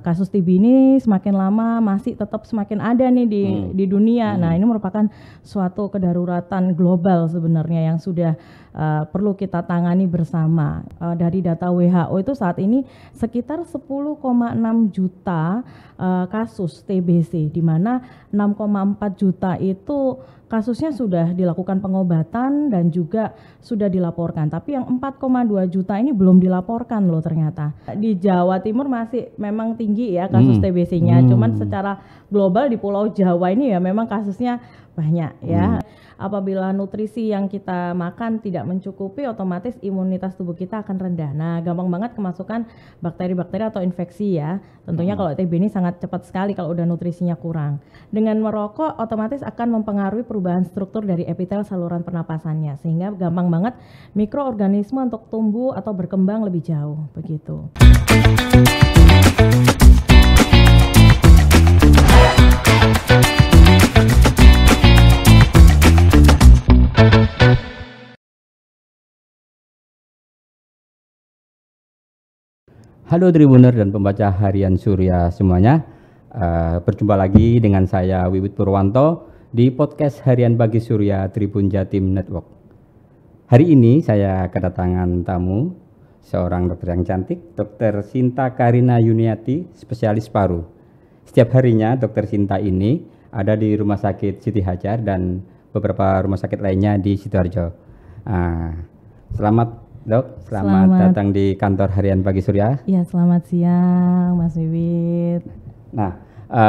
Kasus TB ini semakin lama masih tetap semakin ada nih di dunia. Nah, ini merupakan suatu kedaruratan global sebenarnya yang sudah perlu kita tangani bersama. Dari data WHO itu saat ini sekitar 10,6 juta kasus TBC, di mana 6,4 juta itu kasusnya sudah dilakukan pengobatan dan juga sudah dilaporkan. Tapi yang 4,2 juta ini belum dilaporkan loh ternyata. Di Jawa Timur masih memang tinggi ya kasus TBC-nya. Cuman secara global di Pulau Jawa ini ya memang kasusnya banyak ya. Apabila nutrisi yang kita makan tidak mencukupi, otomatis imunitas tubuh kita akan rendah. Nah, gampang banget kemasukan bakteri-bakteri atau infeksi ya. Tentunya kalau TB ini sangat cepat sekali kalau udah nutrisinya kurang. Dengan merokok otomatis akan mempengaruhi perubahan struktur dari epitel saluran pernapasannya, sehingga gampang banget mikroorganisme untuk tumbuh atau berkembang lebih jauh begitu. Halo Tribuner dan pembaca harian Surya semuanya, berjumpa lagi dengan saya Wiwit Purwanto di podcast harian Bagi Surya Tribun Jatim Network. Hari ini saya kedatangan tamu, seorang dokter yang cantik, Dr. Sinta Karina Yuniati, spesialis paru. Setiap harinya Dr. Sinta ini ada di Rumah Sakit Siti Hajar dan beberapa rumah sakit lainnya di Sidoarjo. Selamat Dok, selamat datang di kantor harian Bagi Surya. Ya, selamat siang Mas Wiwit. Nah,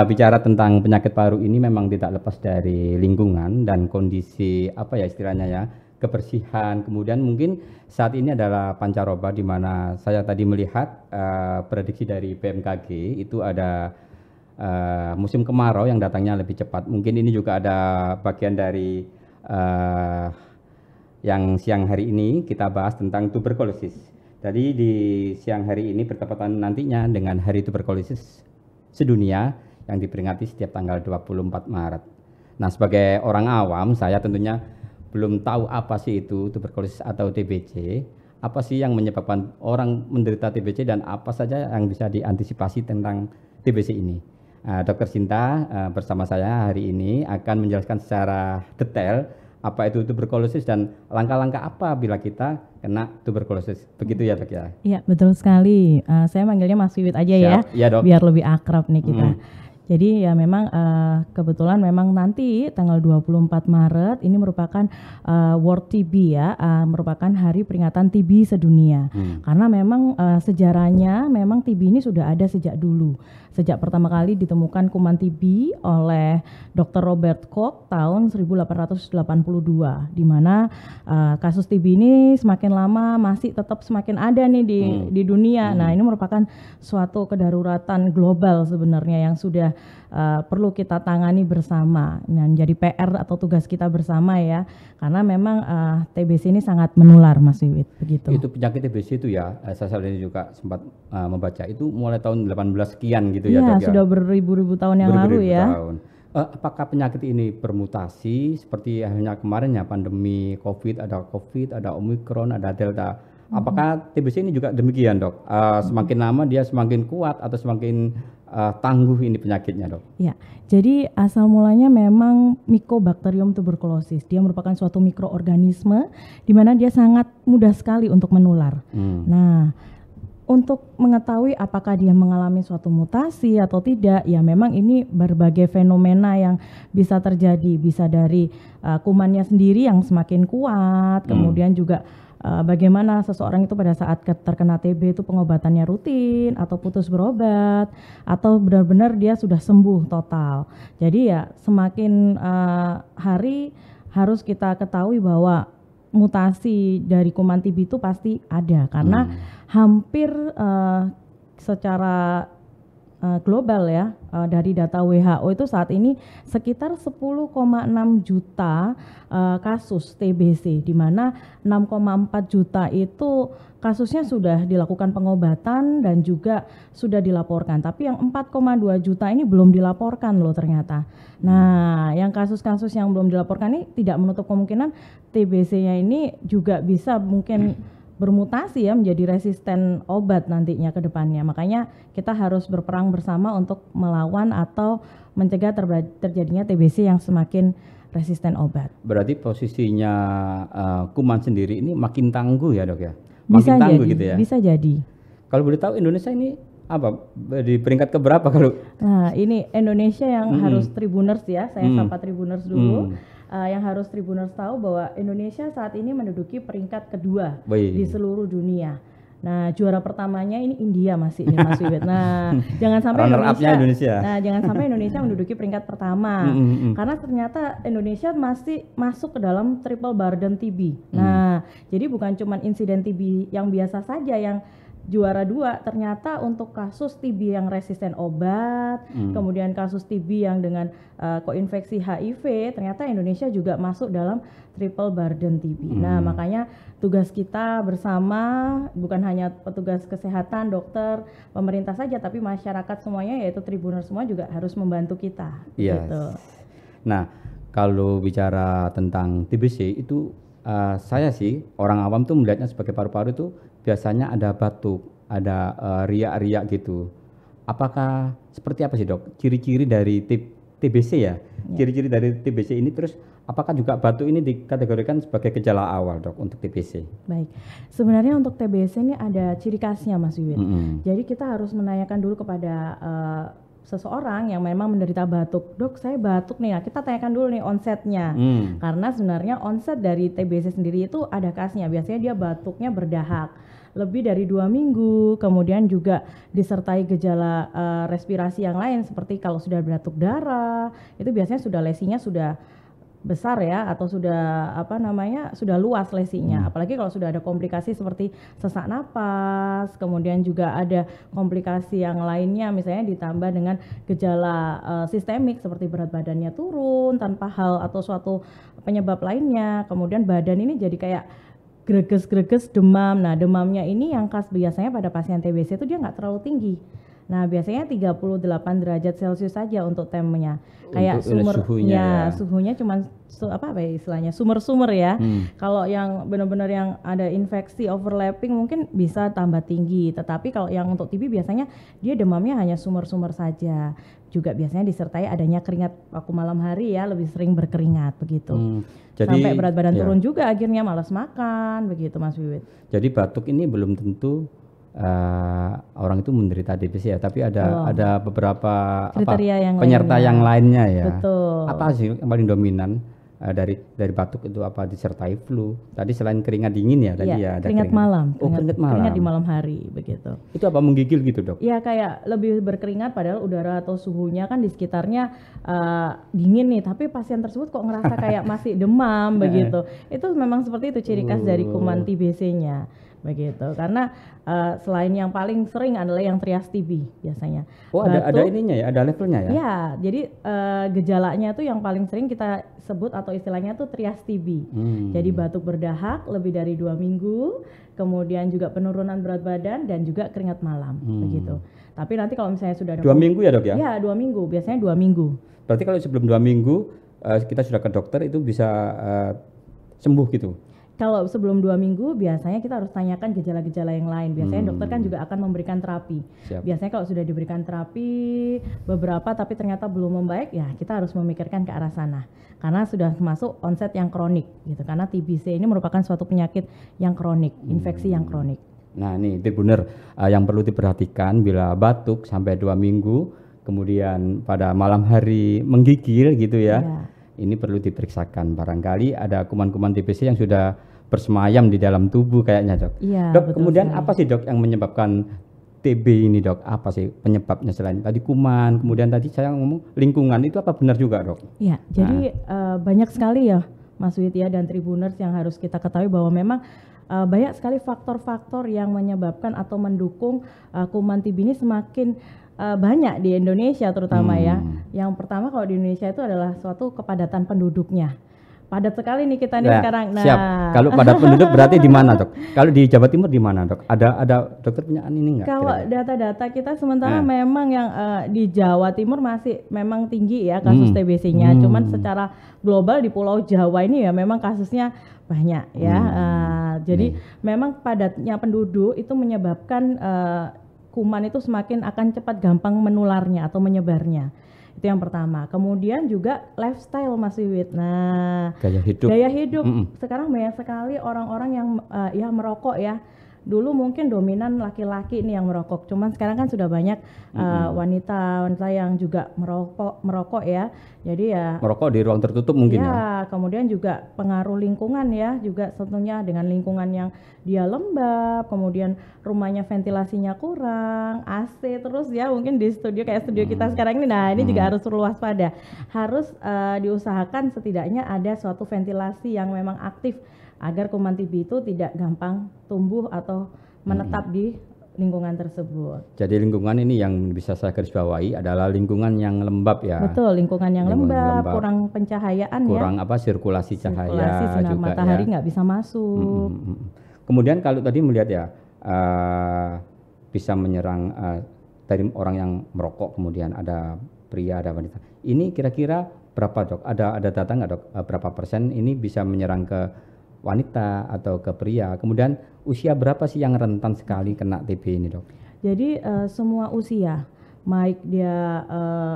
bicara tentang penyakit paru ini memang tidak lepas dari lingkungan dan kondisi apa ya istilahnya ya, kebersihan. Kemudian mungkin saat ini adalah pancaroba, di mana saya tadi melihat prediksi dari BMKG itu ada musim kemarau yang datangnya lebih cepat. Mungkin ini juga ada bagian dari yang siang hari ini kita bahas tentang tuberkulosis. Jadi di siang hari ini bertepatan nantinya dengan Hari Tuberkulosis Sedunia yang diperingati setiap tanggal 24 Maret. Nah, sebagai orang awam saya tentunya belum tahu apa sih itu tuberkulosis atau TBC, apa sih yang menyebabkan orang menderita TBC dan apa saja yang bisa diantisipasi tentang TBC ini. Dr. Sinta bersama saya hari ini akan menjelaskan secara detail apa itu tuberkulosis dan langkah-langkah apa bila kita kena tuberkulosis. Begitu ya Dok ya? Iya, betul sekali. Saya manggilnya Mas Wiwit aja ya, Dok. Biar lebih akrab nih kita. Jadi ya memang kebetulan memang nanti tanggal 24 Maret ini merupakan World TB ya, merupakan hari peringatan TB sedunia. Karena memang sejarahnya memang TB ini sudah ada sejak dulu. Sejak pertama kali ditemukan kuman TB oleh Dr. Robert Koch tahun 1882, di mana kasus TB ini semakin lama masih tetap semakin ada nih di dunia. Nah, ini merupakan suatu kedaruratan global sebenarnya yang sudah perlu kita tangani bersama. Menjadi PR atau tugas kita bersama ya, karena memang TBC ini sangat menular, Mas Wiwit, begitu. Itu penyakit TBC itu ya, saya ini juga sempat membaca itu mulai tahun 18 sekian gitu ya Dok ya? Sudah beribu-ribu tahun yang lalu ya. Apakah penyakit ini bermutasi seperti halnya kemarin ya, pandemi COVID, ada Omikron, ada Delta. Apakah TBC ini juga demikian Dok? Semakin lama dia semakin kuat atau semakin tangguh ini penyakitnya Dok? Ya, jadi asal mulanya memang Mycobacterium tuberculosis. Dia merupakan suatu mikroorganisme di mana dia sangat mudah sekali untuk menular. Nah, untuk mengetahui apakah dia mengalami suatu mutasi atau tidak, ya memang ini berbagai fenomena yang bisa terjadi. Bisa dari kumannya sendiri yang semakin kuat, kemudian juga bagaimana seseorang itu pada saat terkena TB itu pengobatannya rutin atau putus berobat atau benar-benar dia sudah sembuh total. Jadi ya semakin hari harus kita ketahui bahwa mutasi dari kuman TB itu pasti ada, karena hampir secara global ya, dari data WHO itu saat ini sekitar 10,6 juta kasus TBC, di mana 6,4 juta itu kasusnya sudah dilakukan pengobatan dan juga sudah dilaporkan. Tapi yang 4,2 juta ini belum dilaporkan loh ternyata. Nah, yang kasus-kasus yang belum dilaporkan ini tidak menutup kemungkinan TBC-nya ini juga bisa mungkin bermutasi ya menjadi resisten obat nantinya ke depannya. Makanya kita harus berperang bersama untuk melawan atau mencegah terjadinya TBC yang semakin resisten obat. Berarti posisinya kuman sendiri ini makin tangguh ya dok ya? Bisa Makin tangguh jadi, gitu ya? bisa jadi. Kalau boleh tahu Indonesia ini apa di peringkat keberapa kalau? Nah ini Indonesia yang harus Tribuners ya, saya sapa Tribuners dulu. Yang harus Tribuners tahu bahwa Indonesia saat ini menduduki peringkat kedua di seluruh dunia. Nah juara pertamanya ini India masih nih Mas Wiwit. Nah jangan sampai Indonesia. Nah jangan sampai Indonesia menduduki peringkat pertama, karena ternyata Indonesia masih masuk ke dalam triple burden TB. Nah jadi bukan cuma insiden TB yang biasa saja yang juara 2, ternyata untuk kasus TB yang resisten obat, kemudian kasus TB yang dengan koinfeksi HIV, ternyata Indonesia juga masuk dalam triple burden TB. Nah makanya tugas kita bersama, bukan hanya petugas kesehatan, dokter, pemerintah saja, tapi masyarakat semuanya, yaitu Tribuners semua juga harus membantu kita. Yes. Gitu. Nah kalau bicara tentang TBC itu saya sih orang awam tuh melihatnya sebagai paru-paru itu biasanya ada batuk, ada riak-riak gitu. Apakah seperti apa sih dok? Ciri-ciri dari TBC ya? Ciri-ciri dari TBC ini, terus apakah juga batuk ini dikategorikan sebagai gejala awal dok untuk TBC? Baik, sebenarnya untuk TBC ini ada ciri khasnya Mas Wiwit. Jadi kita harus menanyakan dulu kepada seseorang yang memang menderita batuk, dok saya batuk nih, nah kita tanyakan dulu nih onsetnya, karena sebenarnya onset dari TBC sendiri itu ada khasnya, biasanya dia batuknya berdahak lebih dari 2 minggu, kemudian juga disertai gejala respirasi yang lain seperti kalau sudah batuk darah, itu biasanya sudah lesinya sudah besar ya, atau sudah sudah luas lesinya. Apalagi kalau sudah ada komplikasi seperti sesak napas, kemudian juga ada komplikasi yang lainnya, misalnya ditambah dengan gejala sistemik seperti berat badannya turun tanpa hal atau suatu penyebab lainnya, kemudian badan ini jadi kayak greges-greges, demam. Nah demamnya ini yang khas biasanya pada pasien TBC itu dia nggak terlalu tinggi. Nah biasanya 38 derajat Celcius saja untuk temperatunya. Kayak suhunya cuman istilahnya sumber-sumber ya. Kalau yang benar-benar yang ada infeksi overlapping mungkin bisa tambah tinggi. Tetapi kalau yang untuk TB biasanya dia demamnya hanya sumber-sumber saja. Juga biasanya disertai adanya keringat waktu malam hari ya, lebih sering berkeringat begitu. Jadi, sampai berat badan turun juga, akhirnya malas makan begitu Mas Wiwit. Jadi batuk ini belum tentu orang itu menderita TBC ya, tapi ada beberapa penyerta yang lainnya ya. Betul. Apa sih yang paling dominan dari batuk itu, apa disertai flu? Tadi selain keringat dingin ya, tadi ya ada keringat malam. Keringat malam. Keringat di malam hari begitu. Itu apa, menggigil gitu dok? Ya kayak lebih berkeringat padahal udara atau suhunya kan di sekitarnya dingin nih, tapi pasien tersebut kok ngerasa kayak masih demam begitu. Itu memang seperti itu ciri khas dari kuman TBC-nya. Begitu, karena selain yang paling sering adalah yang trias TB biasanya. Oh ada ininya ya, ada levelnya ya? Ya, jadi gejalanya tuh yang paling sering kita sebut atau istilahnya tuh trias TB. Jadi batuk berdahak lebih dari 2 minggu, kemudian juga penurunan berat badan dan juga keringat malam begitu. Tapi nanti kalau misalnya sudah ada 2 minggu ya dok ya? Ya 2 minggu, biasanya 2 minggu. Berarti kalau sebelum 2 minggu kita sudah ke dokter itu bisa sembuh gitu? Kalau sebelum 2 minggu biasanya kita harus tanyakan gejala-gejala yang lain. Biasanya dokter kan juga akan memberikan terapi. Siap. Biasanya kalau sudah diberikan terapi beberapa tapi ternyata belum membaik, ya kita harus memikirkan ke arah sana. Karena sudah masuk onset yang kronik gitu. Karena TBC ini merupakan suatu penyakit yang kronik, infeksi yang kronik. Nah ini benar yang perlu diperhatikan bila batuk sampai 2 minggu, kemudian pada malam hari menggigil gitu ya. Ini perlu diperiksakan, barangkali ada kuman-kuman TBC yang sudah bersemayam di dalam tubuh kayaknya dok. Iya, dok, kemudian sekali. Apa sih dok yang menyebabkan TB ini dok? Apa sih penyebabnya selain tadi kuman, kemudian tadi saya ngomong lingkungan, itu apa benar juga dok? Iya, jadi banyak sekali ya Mas Widya dan Tribuners yang harus kita ketahui bahwa memang banyak sekali faktor-faktor yang menyebabkan atau mendukung kuman TB ini semakin banyak di Indonesia terutama ya. Yang pertama kalau di Indonesia itu adalah suatu kepadatan penduduknya. padat sekali nih kita nih sekarang. Nah, siap. Kalau padat penduduk berarti di mana, Dok? Kalau di Jawa Timur di mana, Dok? Ada dokter punya ini enggak? Kalau data-data kita sementara memang yang di Jawa Timur masih memang tinggi ya kasus TBC-nya. Cuman secara global di Pulau Jawa ini ya memang kasusnya banyak ya. Jadi memang padatnya penduduk itu menyebabkan kuman itu semakin akan cepat gampang menularnya atau menyebarnya. Itu yang pertama. Kemudian juga lifestyle Mas Wiwit. Nah, gaya hidup. Sekarang banyak sekali orang-orang yang ya merokok ya. Dulu mungkin dominan laki-laki nih yang merokok. Cuman sekarang kan sudah banyak wanita yang juga merokok ya. Jadi ya merokok di ruang tertutup mungkin ya. Kemudian juga pengaruh lingkungan ya, juga tentunya dengan lingkungan yang dia lembab, kemudian rumahnya ventilasinya kurang, AC terus ya, mungkin di studio kayak studio kita sekarang ini. Nah, ini juga harus perlu waspada. Harus diusahakan setidaknya ada suatu ventilasi yang memang aktif agar kuman TB itu tidak gampang tumbuh atau menetap di lingkungan tersebut. Jadi lingkungan ini yang bisa saya garis bawahi adalah lingkungan yang lembab ya. Betul, lingkungan yang lembab, kurang pencahayaan kurang sirkulasi cahaya sinar juga matahari nggak bisa masuk. Kemudian kalau tadi melihat ya bisa menyerang dari orang yang merokok, kemudian ada pria, ada wanita. Ini kira-kira berapa, Dok? Ada data nggak, Dok? Berapa persen ini bisa menyerang ke wanita atau ke pria? Kemudian usia berapa sih yang rentan sekali kena TB ini, Dok? Jadi semua usia, baik dia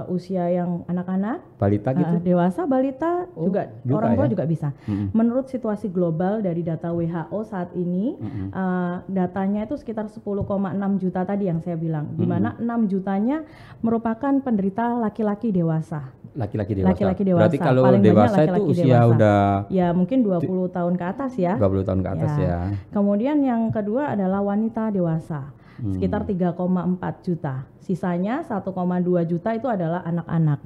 usia yang anak-anak, balita gitu, dewasa, balita, juga orang tua juga bisa. Menurut situasi global dari data WHO saat ini, datanya itu sekitar 10,6 juta tadi yang saya bilang, di mana 6 jutanya merupakan penderita laki-laki dewasa. Laki-laki dewasa. Berarti kalau paling dewasa laki-laki itu usia dewasa. udah ya mungkin 20 tahun ke atas ya. 20 tahun ke atas ya. Kemudian yang kedua adalah wanita dewasa. Sekitar 3,4 juta. Sisanya 1,2 juta itu adalah anak-anak.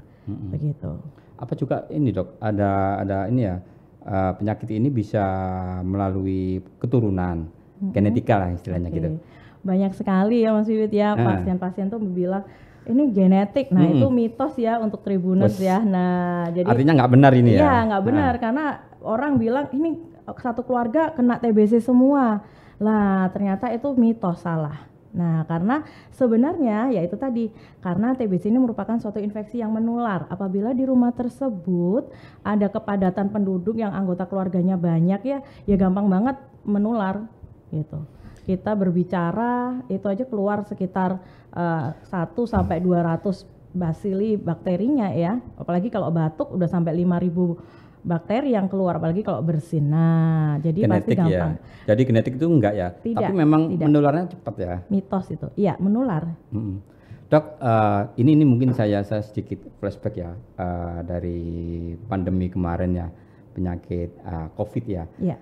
Begitu. Apa juga ini, Dok? Ada ini ya. Penyakit ini bisa melalui keturunan, genetika lah istilahnya gitu. Banyak sekali ya Mas Wiwit ya, pasien-pasien tuh bilang ini genetik. Nah, itu mitos ya untuk Tribuners ya. Nah, jadi artinya nggak benar ini ya? Iya, nggak benar karena orang bilang ini satu keluarga kena TBC semua. Lah, ternyata itu mitos, salah. Nah, karena sebenarnya ya itu tadi, karena TBC ini merupakan suatu infeksi yang menular. Apabila di rumah tersebut ada kepadatan penduduk yang anggota keluarganya banyak ya gampang banget menular gitu. Kita berbicara itu aja keluar sekitar 1 sampai 200 basili bakterinya ya. Apalagi kalau batuk udah sampai 5.000 bakteri yang keluar, apalagi kalau bersin. Nah, jadi genetik pasti gampang. Ya. Jadi genetik itu enggak ya? Tidak, tapi memang menularnya cepat ya. Mitos itu. Iya, menular. Dok, ini mungkin saya sedikit flashback ya dari pandemi kemarin ya, penyakit COVID ya. Iya.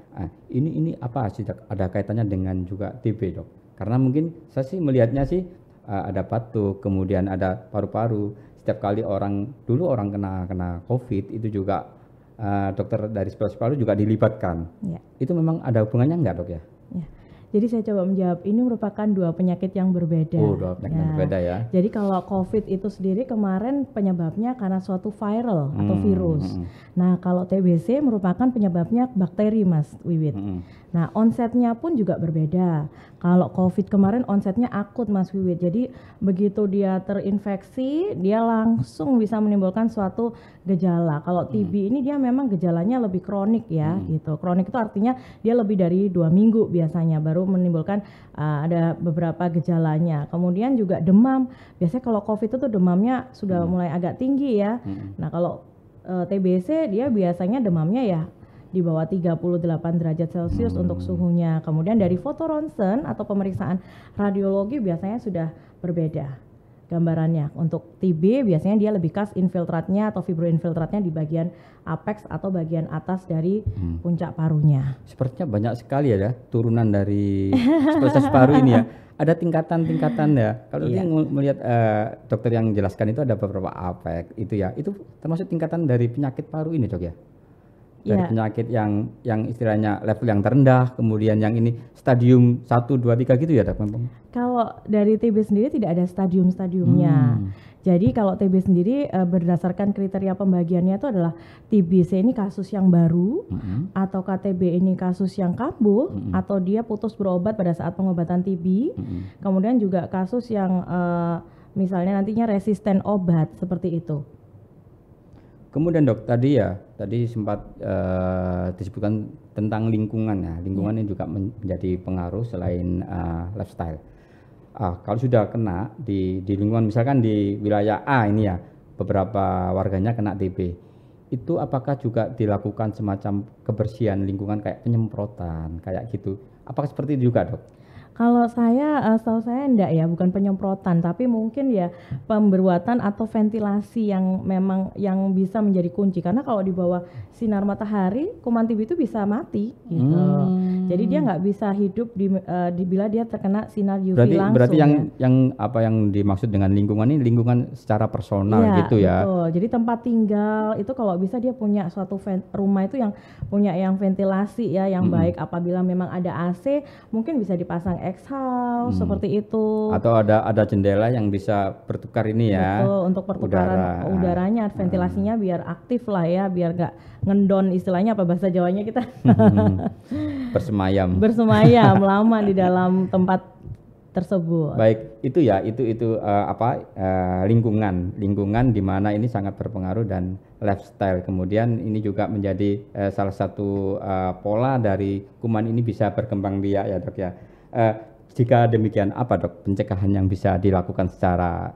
Ini apa sih, Dok? Ada kaitannya dengan juga TB, Dok? Karena mungkin saya sih melihatnya sih ada batuk, kemudian ada paru-paru. Setiap kali orang kena COVID itu juga dokter dari spesialis paru juga dilibatkan. Ya. Itu memang ada hubungannya enggak, Dok ya? Ya. Jadi saya coba menjawab, ini merupakan dua penyakit yang berbeda. Oh, dua penyakit yang berbeda ya. Jadi kalau COVID itu sendiri kemarin penyebabnya karena suatu viral atau virus. Nah, kalau TBC merupakan penyebabnya bakteri, Mas Wiwit. Nah, onsetnya pun juga berbeda. Kalau COVID kemarin onsetnya akut, Mas Wiwit. Jadi begitu dia terinfeksi, dia langsung bisa menimbulkan suatu gejala. Kalau TB ini dia memang gejalanya lebih kronik ya, gitu. Kronik itu artinya dia lebih dari 2 minggu biasanya baru menimbulkan ada beberapa gejalanya. Kemudian juga demam. Biasanya kalau COVID itu demamnya sudah mulai agak tinggi ya. Nah, kalau TBC dia biasanya demamnya ya di bawah 38 derajat Celcius untuk suhunya. Kemudian dari foto ronsen atau pemeriksaan radiologi biasanya sudah berbeda gambarannya. Untuk TB biasanya dia lebih khas infiltratnya atau fibroinfiltratnya di bagian apex atau bagian atas dari puncak parunya. Sepertinya banyak sekali ya turunan dari spesies paru ini ya. Ada tingkatan-tingkatan ya. Kalau melihat dokter yang jelaskan itu ada beberapa apex itu ya. Itu termasuk tingkatan dari penyakit paru ini, Dok ya? Dari penyakit yang istilahnya level yang terendah, kemudian yang ini stadium 1, 2, 3 gitu ya, Dok? Kalau dari TB sendiri tidak ada stadium-stadiumnya. Jadi kalau TB sendiri berdasarkan kriteria pembagiannya itu adalah TBC ini kasus yang baru, atau KTB ini kasus yang kambuh, atau dia putus berobat pada saat pengobatan TB. Kemudian juga kasus yang misalnya nantinya resisten obat, seperti itu. Kemudian Dok, tadi sempat disebutkan tentang lingkungan ya. Lingkungan ini juga menjadi pengaruh selain lifestyle. Kalau sudah kena di lingkungan, misalkan di wilayah A ini ya, beberapa warganya kena TB, itu apakah juga dilakukan semacam kebersihan lingkungan kayak penyemprotan kayak gitu? Apakah seperti itu juga, Dok? Kalau saya, setahu saya enggak ya, bukan penyemprotan, tapi mungkin ya pembuatan atau ventilasi yang memang yang bisa menjadi kunci. Karena kalau di bawah sinar matahari, kuman TB itu bisa mati gitu. Jadi dia nggak bisa hidup bila dia terkena sinar UV langsung. Berarti yang dimaksud dengan lingkungan ini lingkungan secara personal gitu ya. Betul. Jadi tempat tinggal itu kalau bisa dia punya suatu rumah itu yang punya yang ventilasi ya yang baik. Apabila memang ada AC, mungkin bisa dipasang exhaust seperti itu. Atau ada jendela yang bisa bertukar ini ya. Betul, untuk pertukaran udaranya, ventilasinya biar aktif lah ya, biar gak ngendon, istilahnya apa bahasa Jawanya kita. Bersemayam lama di dalam tempat tersebut. Baik, itu ya, lingkungan di mana ini sangat berpengaruh, dan lifestyle. Kemudian ini juga menjadi salah satu pola dari kuman ini bisa berkembang biak ya, Dok ya. Jika demikian, apa, Dok, pencegahan yang bisa dilakukan secara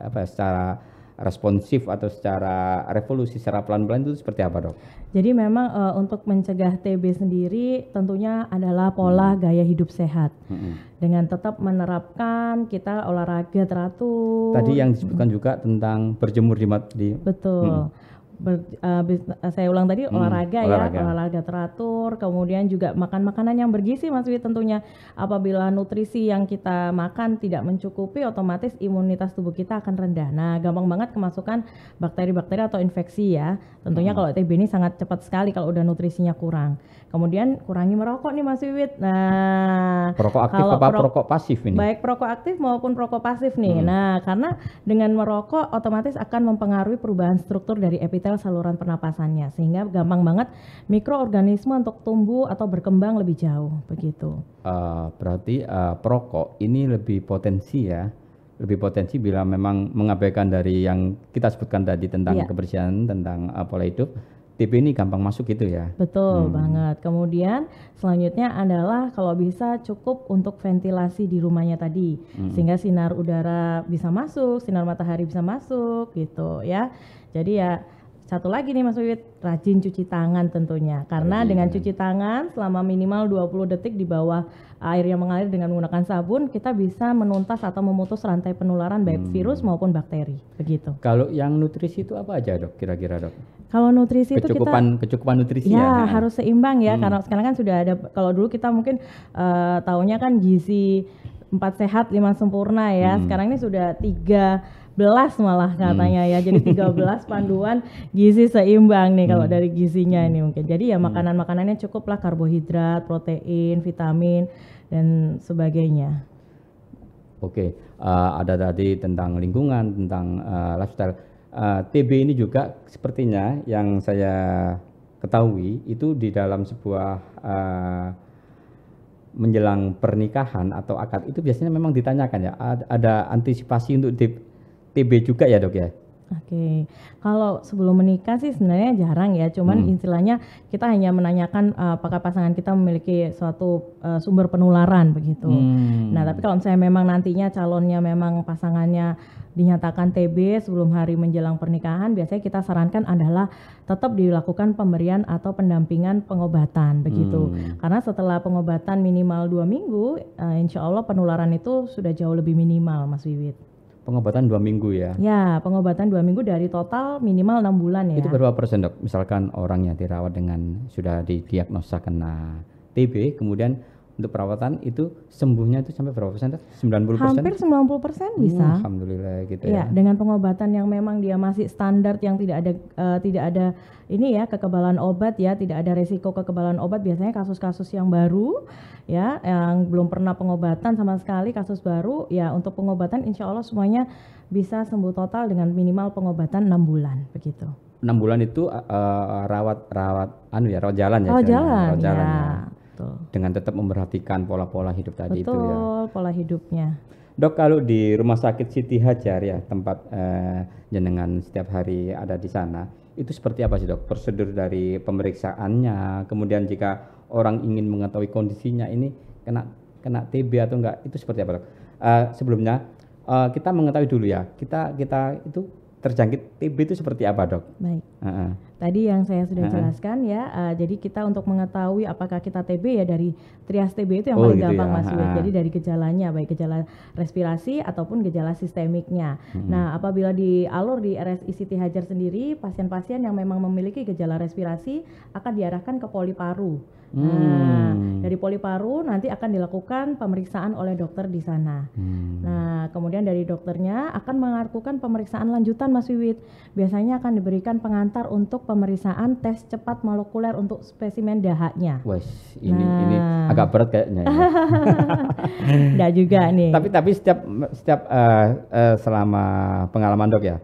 responsif atau secara revolusi, secara pelan-pelan itu seperti apa, Dok? Jadi memang untuk mencegah TB sendiri tentunya adalah pola gaya hidup sehat. Dengan tetap menerapkan kita olahraga teratur. Tadi yang disebutkan juga tentang berjemur di Betul. Saya ulang tadi, olahraga teratur, kemudian juga makan makanan yang bergizi, Mas Wi, tentunya. Apabila nutrisi yang kita makan tidak mencukupi, otomatis imunitas tubuh kita akan rendah. Nah, gampang banget kemasukan bakteri-bakteri atau infeksi ya. Tentunya kalau TB ini sangat cepat sekali kalau udah nutrisinya kurang. Kemudian kurangi merokok nih, Mas Wiwit. Nah, perokok aktif apa perokok pasif ini? Baik perokok aktif maupun perokok pasif nih. Nah, karena dengan merokok otomatis akan mempengaruhi perubahan struktur dari epitel saluran pernapasannya, sehingga gampang banget mikroorganisme untuk tumbuh atau berkembang lebih jauh, begitu. Berarti perokok ini lebih potensi bila memang mengabaikan dari yang kita sebutkan tadi tentang kebersihan, tentang pola hidup. TB ini gampang masuk gitu ya. Betul banget. Kemudian selanjutnya adalah kalau bisa cukup untuk ventilasi di rumahnya tadi, sehingga sinar udara bisa masuk, sinar matahari bisa masuk gitu ya. Jadi ya satu lagi nih Mas Wiwit, rajin cuci tangan tentunya. Karena dengan cuci tangan selama minimal 20 detik di bawah air yang mengalir dengan menggunakan sabun, kita bisa menuntas atau memutus rantai penularan baik virus maupun bakteri, begitu. Kalau yang nutrisi itu apa aja, Dok, kira-kira, Dok? Kalau nutrisi kecukupan nutrisi ya harus seimbang ya, karena sekarang kan sudah ada, kalau dulu kita mungkin taunya kan gizi 4 sehat 5 sempurna ya. Sekarang ini sudah 13 malah katanya ya. Jadi 13 panduan gizi seimbang nih kalau dari gizinya ini mungkin. Jadi ya makanan-makanannya cukup lah, karbohidrat, protein, vitamin dan sebagainya. Oke, ada tadi tentang lingkungan, tentang lifestyle. TB ini juga sepertinya yang saya ketahui itu di dalam sebuah menjelang pernikahan atau akad itu biasanya memang ditanyakan ya, ada antisipasi untuk TB juga ya, Dok ya? Oke, kalau sebelum menikah sih sebenarnya jarang ya, cuman istilahnya kita hanya menanyakan apakah pasangan kita memiliki suatu sumber penularan begitu. Nah, tapi kalau misalnya memang nantinya calonnya memang pasangannya dinyatakan TB sebelum hari menjelang pernikahan, biasanya kita sarankan adalah tetap dilakukan pemberian atau pendampingan pengobatan begitu. Karena setelah pengobatan minimal 2 minggu, insya Allah penularan itu sudah jauh lebih minimal, Mas Wiwit. Pengobatan 2 minggu ya? Ya, pengobatan 2 minggu dari total minimal 6 bulan ya. Itu berapa persen, Dok? Misalkan orangnya dirawat dengan sudah didiagnosa kena TB, kemudian untuk perawatan itu sembuhnya itu sampai berapa persen? 90%? Hampir 90% bisa. Alhamdulillah gitu ya. Dengan pengobatan yang memang dia masih standar, yang tidak ada ini ya, kekebalan obat ya, tidak ada resiko kekebalan obat. Biasanya kasus-kasus yang baru ya, yang belum pernah pengobatan sama sekali, kasus baru ya, untuk pengobatan insya Allah semuanya bisa sembuh total dengan minimal pengobatan 6 bulan begitu. 6 bulan itu rawat jalan ya. Rawat jalan ya. Betul. Dengan tetap memperhatikan pola-pola hidup tadi. Betul, itu ya. Pola hidupnya. Dok, kalau di Rumah Sakit Siti Hajar ya, tempat jenengan setiap hari ada di sana, itu seperti apa sih dok? Prosedur dari pemeriksaannya, kemudian jika orang ingin mengetahui kondisinya ini kena TB atau enggak, itu seperti apa dok? Sebelumnya kita mengetahui dulu ya, kita itu terjangkit TB itu seperti apa dok? Baik. Tadi yang saya sudah jelaskan ya, jadi kita untuk mengetahui apakah kita TB ya dari trias TB itu yang paling gitu gampang ya. Mas Wiwit. Jadi dari gejalanya, baik gejala respirasi ataupun gejala sistemiknya. Nah, apabila di alur di RSI Siti Hajar sendiri, pasien-pasien yang memang memiliki gejala respirasi akan diarahkan ke poli paru. Nah, dari poli paru nanti akan dilakukan pemeriksaan oleh dokter di sana. Nah, kemudian dari dokternya akan melakukan pemeriksaan lanjutan Mas Wiwit. Biasanya akan diberikan pengantar untuk pemeriksaan tes cepat molekuler untuk spesimen dahaknya. Wes, ini agak berat kayaknya. Enggak juga nih. Tapi setiap selama pengalaman dok ya,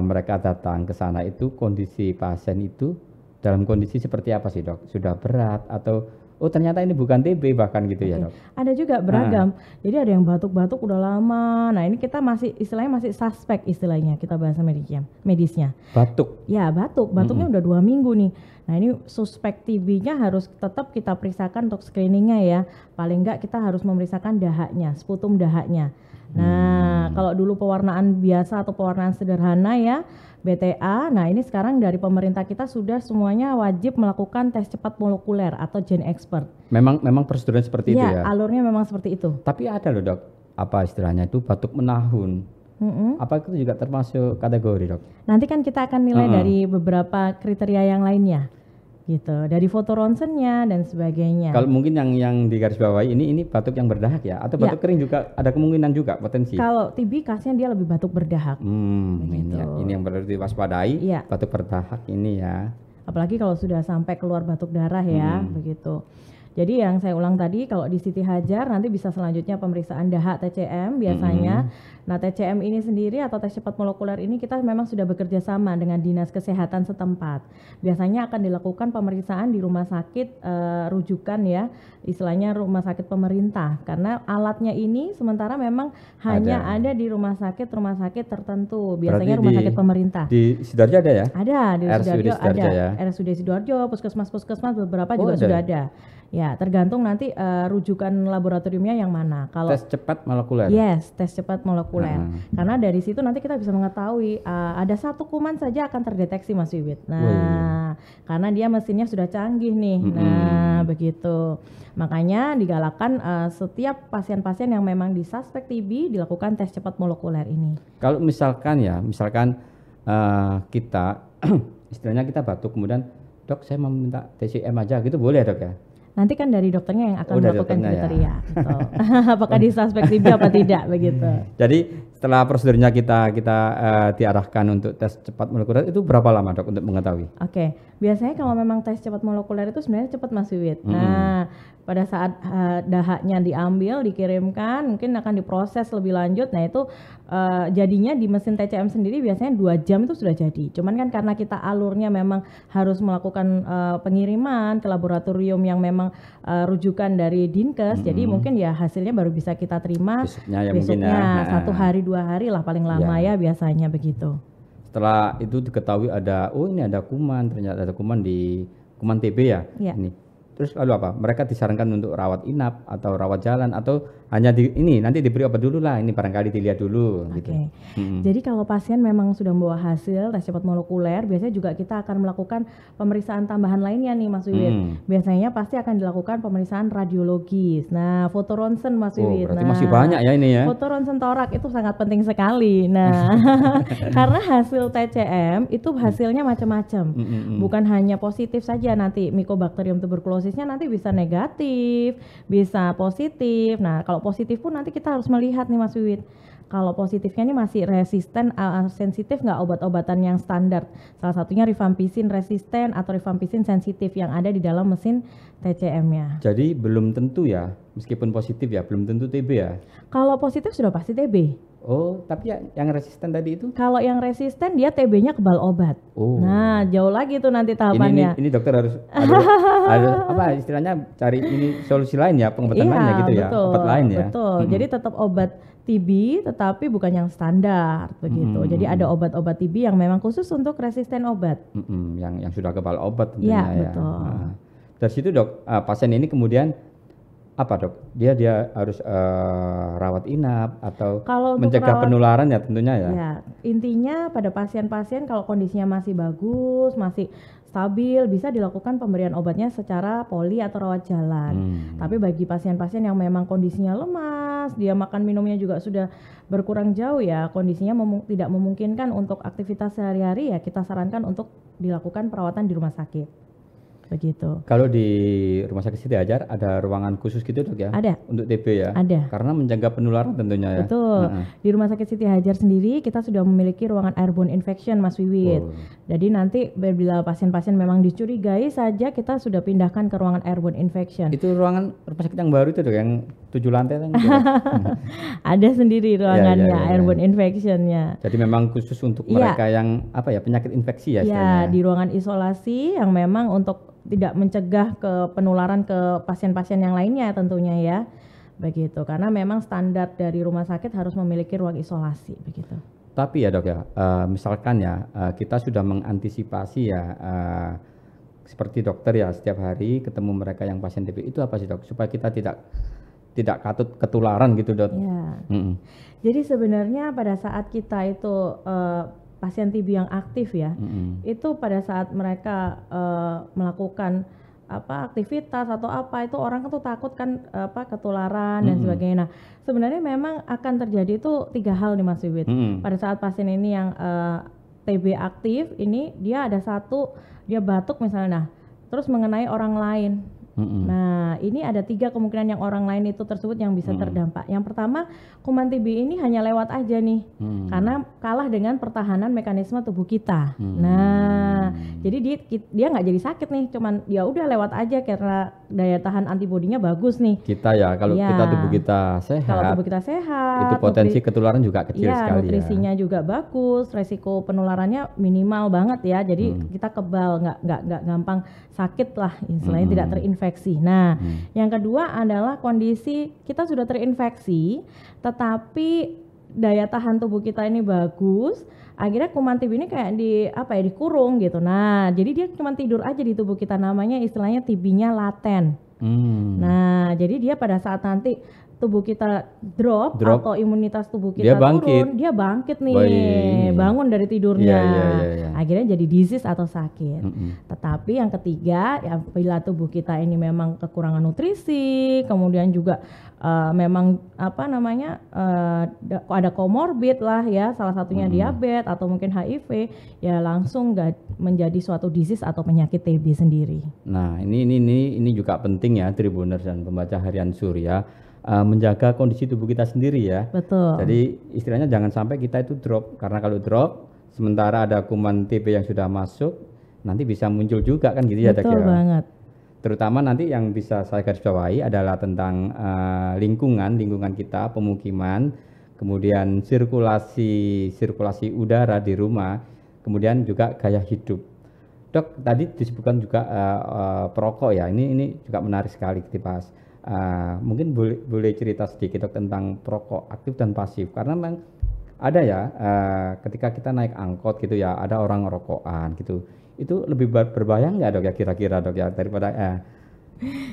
mereka datang ke sana itu kondisi pasien itu dalam kondisi seperti apa sih dok? Sudah berat atau ternyata ini bukan TB bahkan gitu ya dok? Ada juga beragam. Jadi ada yang batuk-batuk udah lama. Nah ini kita istilahnya masih suspek, istilahnya kita bahasa medisnya. Batuk? Ya batuknya udah 2 minggu nih. Nah ini suspek TB-nya harus tetap kita periksakan untuk screeningnya ya. Paling enggak kita harus memeriksakan dahaknya, sputum dahaknya. Nah kalau dulu pewarnaan biasa atau pewarnaan sederhana ya, BTA, nah ini sekarang dari pemerintah kita sudah semuanya wajib melakukan tes cepat molekuler atau Gen Expert. Memang prosedurnya seperti itu ya? Alurnya memang seperti itu. Tapi ada loh dok, apa istilahnya itu batuk menahun. Apa itu juga termasuk kategori dok? Nanti kan kita akan nilai dari beberapa kriteria yang lainnya. Gitu, dari foto ronsennya dan sebagainya. Kalau mungkin yang di garis bawah ini batuk yang berdahak ya, atau batuk kering juga ada kemungkinan juga potensi. Kalau TB khasnya dia lebih batuk berdahak. Ini yang perlu diwaspadai, batuk berdahak ini ya. Apalagi kalau sudah sampai keluar batuk darah ya, begitu. Jadi yang saya ulang tadi, kalau di Siti Hajar nanti bisa selanjutnya pemeriksaan dahak TCM biasanya. Nah TCM ini sendiri atau tes cepat molekuler ini kita memang sudah bekerja sama dengan dinas kesehatan setempat. Biasanya akan dilakukan pemeriksaan di rumah sakit rujukan ya, istilahnya rumah sakit pemerintah. Karena alatnya ini sementara memang hanya ada di rumah sakit tertentu. Biasanya rumah sakit pemerintah. Di Sidoarjo ada ya? Ada, di Sidoarjo ada. Ya? RSUD Sidoarjo, puskesmas beberapa juga sudah ada. Ya, tergantung nanti rujukan laboratoriumnya yang mana. Kalau tes cepat molekuler. Yes, tes cepat molekuler. Karena dari situ nanti kita bisa mengetahui ada satu kuman saja akan terdeteksi Mas Wiwit. Nah, karena dia mesinnya sudah canggih nih. Nah, begitu. Makanya digalakan setiap pasien-pasien yang memang disuspek TB dilakukan tes cepat molekuler ini. Kalau misalkan kita istilahnya kita batuk kemudian dok saya mau minta TCM aja gitu boleh dok ya? Nanti kan dari dokternya yang akan melakukan kriteria. Ya. Gitu. Apakah disuspek TB apa tidak begitu. Jadi setelah prosedurnya kita diarahkan untuk tes cepat molekuler itu berapa lama dok untuk mengetahui? Oke, biasanya kalau memang tes cepat molekuler itu sebenarnya cepat Mas Wiwit. Nah, pada saat dahaknya diambil, dikirimkan, mungkin akan diproses lebih lanjut. Nah itu jadinya di mesin TCM sendiri biasanya 2 jam itu sudah jadi. Cuman kan karena kita alurnya memang harus melakukan pengiriman ke laboratorium yang memang rujukan dari Dinkes, jadi mungkin ya hasilnya baru bisa kita terima besoknya 1 hari 2 hari lah paling lama ya biasanya begitu. Setelah itu diketahui ini ada kuman, ternyata ada kuman TB ya. Ini. Terus lalu apa? Mereka disarankan untuk rawat inap atau rawat jalan atau hanya nanti diberi obat dulu lah, ini barangkali dilihat dulu gitu. Jadi kalau pasien memang sudah membawa hasil tes cepat molekuler, biasanya juga kita akan melakukan pemeriksaan tambahan lainnya nih Mas Wiwit. Biasanya pasti akan dilakukan pemeriksaan radiologis. Nah, foto ronsen Mas Wiwit. Berarti masih banyak ya ini ya. Foto ronsen torak itu sangat penting sekali. Nah, karena hasil TCM itu hasilnya macam-macam. Bukan hanya positif saja, nanti Mycobacterium tuberculosisnya nanti bisa negatif, bisa positif. Nah, kalau positif pun nanti kita harus melihat nih Mas Wiwit. Kalau positifnya ini masih resisten, sensitif nggak obat-obatan yang standar. Salah satunya rifampicin resisten atau rifampicin sensitif yang ada di dalam mesin TCM-nya. Jadi belum tentu ya, meskipun positif ya, belum tentu TB ya? Kalau positif sudah pasti TB. Oh, tapi ya yang resisten tadi itu? Kalau yang resisten dia TB-nya kebal obat. Nah, jauh lagi tuh nanti tahapannya. Ini dokter harus ada apa istilahnya cari ini solusi lain ya, pengobatan lainnya gitu ya, obat lain ya. Betul. Jadi tetap obat TB tetapi bukan yang standar begitu. Jadi ada obat-obat TB yang memang khusus untuk resisten obat. Yang sudah kebal obat tentunya ya. Ya. Betul. Nah, dari situ dok, pasien ini kemudian apa dok? Dia harus rawat inap atau mencegah penularan ya tentunya ya. Ya, intinya pada pasien-pasien kalau kondisinya masih bagus, masih stabil, bisa dilakukan pemberian obatnya secara poli atau rawat jalan. Tapi bagi pasien-pasien yang memang kondisinya lemas, dia makan minumnya juga sudah berkurang jauh ya, kondisinya tidak memungkinkan untuk aktivitas sehari-hari ya, kita sarankan untuk dilakukan perawatan di rumah sakit. Begitu. Kalau di Rumah Sakit Siti Hajar ada ruangan khusus gitu dok ya? Ada. Untuk TB ya? Ada. Karena menjaga penularan tentunya ya? Betul. Di Rumah Sakit Siti Hajar sendiri kita sudah memiliki ruangan airborne infection Mas Wiwit. Jadi nanti bila pasien-pasien memang dicurigai saja kita sudah pindahkan ke ruangan airborne infection. Itu ruangan rumah sakit yang baru itu dok, yang 7 lantai kan? Ada sendiri ruangannya airborne infectionnya. Jadi memang khusus untuk mereka yang apa ya, penyakit infeksi ya? Iya, di ruangan isolasi yang memang untuk tidak mencegah ke penularan ke pasien-pasien yang lainnya tentunya ya, begitu. Karena memang standar dari rumah sakit harus memiliki ruang isolasi begitu. Tapi ya dok ya, misalkan ya kita sudah mengantisipasi ya, seperti dokter ya setiap hari ketemu mereka yang pasien TB, itu apa sih dok? Supaya kita tidak katut ketularan gitu dok. Ya. Jadi sebenarnya pada saat kita itu pasien TB yang aktif ya, itu pada saat mereka melakukan aktivitas atau apa, itu orang tuh takut kan ketularan dan sebagainya. Nah, sebenarnya memang akan terjadi itu 3 hal nih Mas Wiwit. Pada saat pasien ini yang TB aktif ini, dia ada dia batuk misalnya, terus mengenai orang lain. Nah, ini ada 3 kemungkinan yang orang lain itu tersebut yang bisa terdampak. Yang pertama, kuman TB ini hanya lewat aja nih, karena kalah dengan pertahanan mekanisme tubuh kita. Nah, jadi dia nggak jadi sakit nih, cuman ya udah lewat aja karena daya tahan antibodinya bagus nih. Kita ya, kalau kita tubuh kita sehat. Kalau tubuh kita sehat, itu potensi ketularan juga kecil sekali nutrisinya juga bagus, resiko penularannya minimal banget ya. Jadi kita kebal, nggak gampang sakit lah, istilahnya tidak terinfeksi. Nah, yang kedua adalah kondisi kita sudah terinfeksi, tetapi daya tahan tubuh kita ini bagus, akhirnya kuman TB ini kayak dikurung gitu. Nah, jadi dia cuma tidur aja di tubuh kita, namanya istilahnya TB-nya laten. Nah, jadi dia pada saat nanti tubuh kita drop atau imunitas tubuh kita turun, dia bangkit nih, bangun dari tidurnya, akhirnya jadi disease atau sakit. Tetapi yang ketiga, ya bila tubuh kita ini memang kekurangan nutrisi, kemudian juga memang ada komorbid lah ya, salah satunya diabetes atau mungkin HIV, ya langsung nggak menjadi suatu disease atau penyakit TB sendiri. Nah, ini juga penting ya Tribuners dan pembaca harian Surya, menjaga kondisi tubuh kita sendiri ya. Betul. Jadi istilahnya jangan sampai kita itu drop, karena kalau drop sementara ada kuman TB yang sudah masuk, nanti bisa muncul juga kan gitu ya. Betul banget. Terutama nanti yang bisa saya garis bawahi adalah tentang lingkungan kita, pemukiman, kemudian sirkulasi udara di rumah, kemudian juga gaya hidup. Dok, tadi disebutkan juga perokok ya, ini juga menarik sekali dibahas. Mungkin boleh cerita sedikit dok tentang perokok aktif dan pasif, karena memang ada ya ketika kita naik angkot gitu ya, ada orang rokokan gitu, itu lebih berbahaya nggak dok ya kira-kira dok ya daripada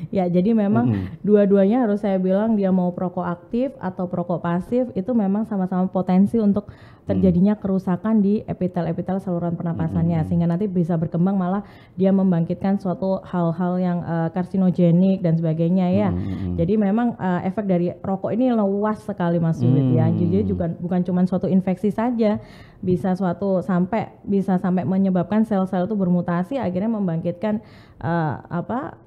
Ya, jadi memang dua-duanya harus saya bilang dia mau perokok aktif atau perokok pasif itu memang sama-sama potensi untuk terjadinya kerusakan di epitel-epitel saluran pernapasannya sehingga nanti bisa berkembang malah dia membangkitkan suatu hal-hal yang karsinogenik dan sebagainya ya. Jadi memang efek dari rokok ini luas sekali Mas Yudit ya. Jadi juga bukan cuma suatu infeksi saja, bisa bisa sampai menyebabkan sel-sel itu bermutasi akhirnya membangkitkan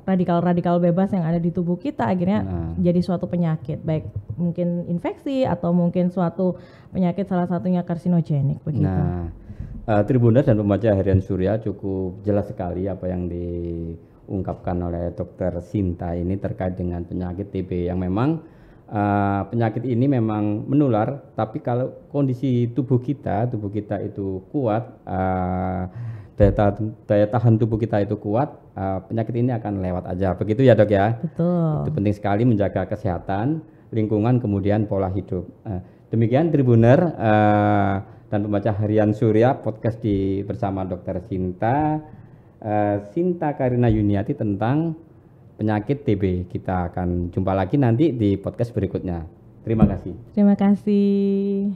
radikal-radikal bebas yang ada di tubuh kita akhirnya jadi suatu penyakit, baik mungkin infeksi atau mungkin suatu penyakit salah satunya karsinogenik begitu. Nah, Tribuners dan pembaca harian Surya cukup jelas sekali apa yang diungkapkan oleh Dokter Sinta ini terkait dengan penyakit TB yang memang penyakit ini memang menular, tapi kalau kondisi tubuh kita itu kuat, daya tahan tubuh kita itu kuat, penyakit ini akan lewat aja. Begitu ya Dok ya? Betul. Itu penting sekali menjaga kesehatan, lingkungan, kemudian pola hidup. Demikian Tribuner dan pembaca harian Surya podcast bersama Dokter Sinta Karina Yuniati tentang penyakit TB. Kita akan jumpa lagi nanti di podcast berikutnya. Terima kasih. Terima kasih.